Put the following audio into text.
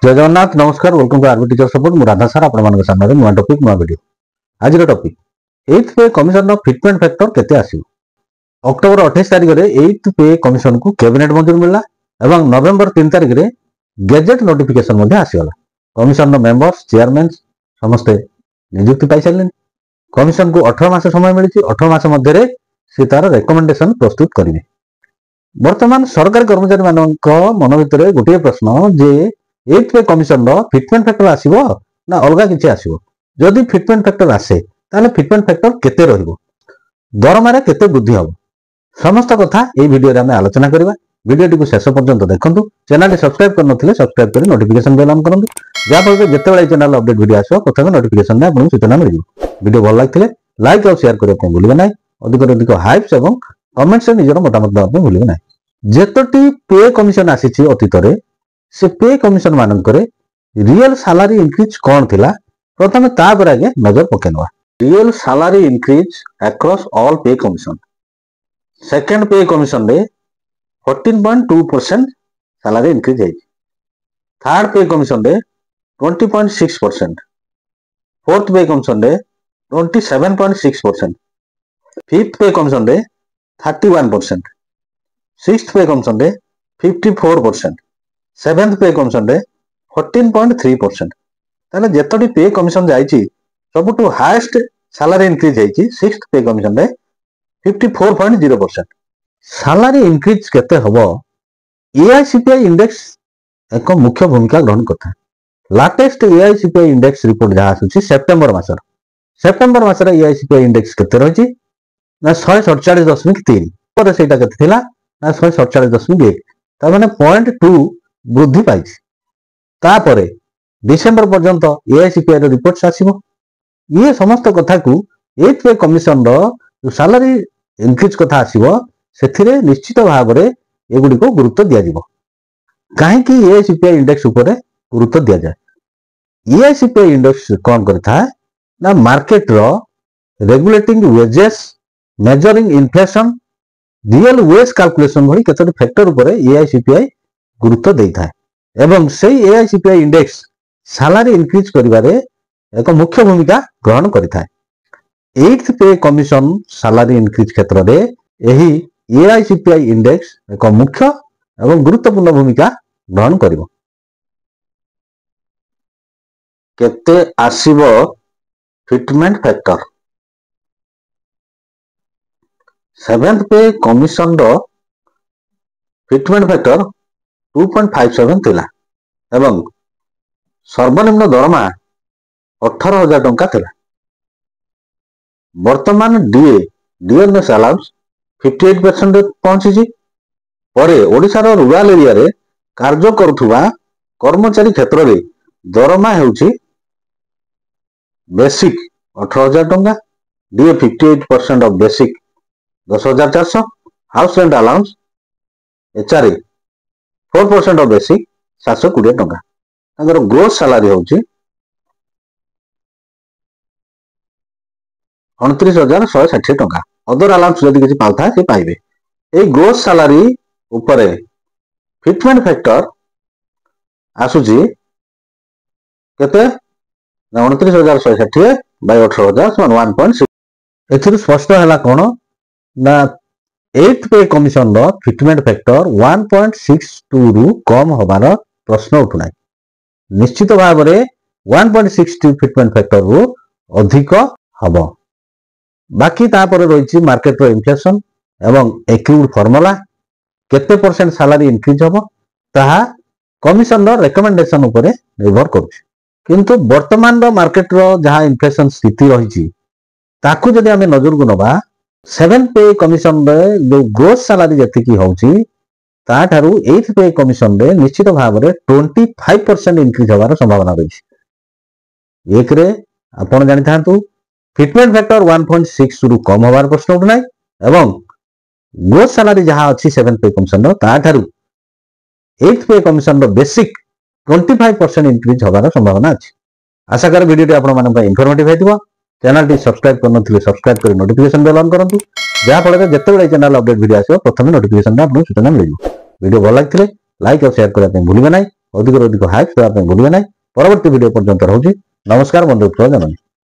जय जगन्नाथ नमस्कार welcome to RB teacher support मु राधा सर आपण मानक सामने नुआ टॉपिक नुआ वीडियो आज टॉपिक 8th पे कमिशन नो फिटमेंट फैक्टर केते आसीबो अक्टोबर 28 तारिख रे 8th पे कमिशन को कैबिनेट मंजूर मिलला एवं नवेम्बर 3 तारिख रे गैजेट नोटिफिकेशन मध्ये आसीगला कमिशन नो मेंबर्स चेयरमैन समस्त नियुक्ति पाई सारले कमिशन को 18 मास समय मिली 18 मास मध्ये रे से तार रिकमेंडेशन प्रस्तुत करिवे वर्तमान सरकारी कर्मचारी मानक मन भितर गोटे प्रश्न जे 8th पे कमिशन रो फिटमेंट फैक्टर आसीबो ना अलगा किछि आसीबो जदि फिटमेंट फैक्टर आसे ताले फिटमेंट फैक्टर केते रहिबो दरमा रे केते वृद्धि हबो समस्त कथा ए वीडियो रे हम आलोचना करबा वीडियो को शेष पर्यंत देखंतु चैनल सब्सक्राइब करनथिले सब्सक्राइब करी नोटिफिकेशन बेल ऑन करंतु जा फल जेते बेले चैनल अपडेट वीडियो आसो प्रथमे नोटिफिकेशन ने आपन सूचना मिल वीडियो भल लागथिले लाइक और शेयर करियो को भूलिबे नै अधिक हाइप्स एवं कमेंट्स रे निजर मतामत दबा भूलिबे नै जेतोटी पे कमिशन आसीछि अतीत रे से पे कमिशन मानकरे रियल सैलरी इंक्रीज कौन थिला प्रथमे तापर आगे नजर पकेनवा real salary increase across all pay commission second pay commission रे 14.2% सैलरी इंक्रीज है थर्ड पे कमिशन रे 20.6% फोर्थ पे कमिशन रे 27.6% फिफ्थ पे कमिशन रे 31% सिक्स्थ पे कमिशन रे 54% सेवेंथ पे कमिशन रे 14.3% ताले जेतोटी पे कमिशन जाईची सबटू हाईएस्ट सैलरी इंक्रीज जाईची सिक्स्थ पे कमिशन रे 54.0% सैलरी इंक्रीज केते हबो एआईसीपीआई इंडेक्स एक मुख्य भूमिका ग्रहण करता लेटेस्ट एआईसीपीआई इंडेक्स रिपोर्ट जहा आसुची सेप्टेम्बर मासर एआईसीपीआई इंडेक्स केते रहिची ना 147.3 पर सेटा केते थिला ना 147.1 ता माने 0.2 वृद्धि पाई तापरे डिसेंबर पर्यंत एआईसीपीआई रो रिपोर्ट्स आसीबो ये समस्त कथा को 8th पे कमिशन रो सैलरी इंक्रीज कथा आसीबो सेथिरे निश्चित भाव रे एगुडी को गुरुत्व दिया जिवो काहे कि एआईसीपीआई इंडेक्स ऊपर गुरुत्व दिया जाय एआईसीपीआई इंडेक्स कोन करथा ना मार्केट रो regulating wages measuring inflation real wage calculation भली केतोटी फैक्टर ऊपर एआईसीपीआई गुरुत्व देता है एवं सही एआईसीपीआई इंडेक्स सैलरी इंक्रीज करिवारे एक मुख्य भूमिका ग्रहण करिता है 8th पे कमिशन सैलरी इंक्रीज क्षेत्र रे एही एआईसीपीआई इंडेक्स एक मुख्य एवं गुरुत्वपूर्ण भूमिका ग्रहण करिवो केते आसीबो फिटमेंट फैक्टर 7th पे कमिशन रो फिटमेंट फैक्टर 2.57 थिला एवं सर्वनिम्न दरमा 18,000 टंका थिला वर्तमान डीएनएस अलाउंस 58% पहुंची परे ओडिसा रो रूरल एरिया रे कार्य करुथुवा कर्मचारी क्षेत्र रे दरमा हेउची बेसिक 18,000 टंका DA 58% of basic 10,400 house rent allowance HRA 4% of basic 720 टंका तांगर ग्रोस सैलरी होची 29,160 टंका अदर अलाउंस जदि किछि पाउथा से पाइबे ए ग्रोस सैलरी ऊपर फिटमेंट फैक्टर आसुची केते 29,160 बाय 18,000 1.6 एथिर स्पष्ट हैला कोन ना 8th पे कमिशन रो फिटमेंट फैक्टर 1.62 रु कम होबार प्रश्न उठुना निश्चित भाव रे 1.62 फिटमेंट फैक्टर रु अधिक हबो बाकी तापर रहिछि मार्केट रो इन्फ्लेशन एवं एक्रूड फार्मूला केते परसेंट सैलरी इंक्रीज हबो ताहा कमिशन रो रिकमेंडेशन ऊपर निर्भर करूछि किंतु वर्तमान रो मार्केट रो जहा इन्फ्लेशन स्थिति रहिछि ताकू जदि हमें नजर को नबा 7th पे कमिशन रे जो ग्रोस सैलरी जति की होउची ता थारु 8th पे कमिशन रे निश्चित भाव रे 25% इंक्रीज होबार संभावना रही एक रे आपण जानि थांतु फिटमेंट फैक्टर 1.6 रु कम होबार प्रश्न उठनाय एवं ग्रोस सैलरी जहा अछि 7th पे कमिशन रो ता थारु 8th पे कमिशन रो बेसिक 25% इंक्रीज होबार संभावना अछि आशा कर वीडियो टी आपण मानन इन्फॉर्मेटिव हेतिबो चैनल टी सब्सक्राइब करनथिले सब्सक्राइब करी नोटिफिकेशन बेल ऑन करंतु जा फल रे जत्ते बेले चैनल अपडेट वीडियो आसो प्रथमे नोटिफिकेशन आपन सूचना मिलियो वीडियो भल लागथिले लाइक और शेयर करबा भूलिबे नै ଅଧିକରୁ ଅଧିକ ହାଇକ୍ ଦେବା ପାଇଁ ଭୁଲିବେ ନାହିଁ। ପରବର୍ତ୍ତୀ ଭିଡ଼ିଓ ପର୍ଯ୍ୟନ୍ତ ରହୁଛି। ନମସ୍କାର ବନ୍ଧୁ, ଜନନୀ।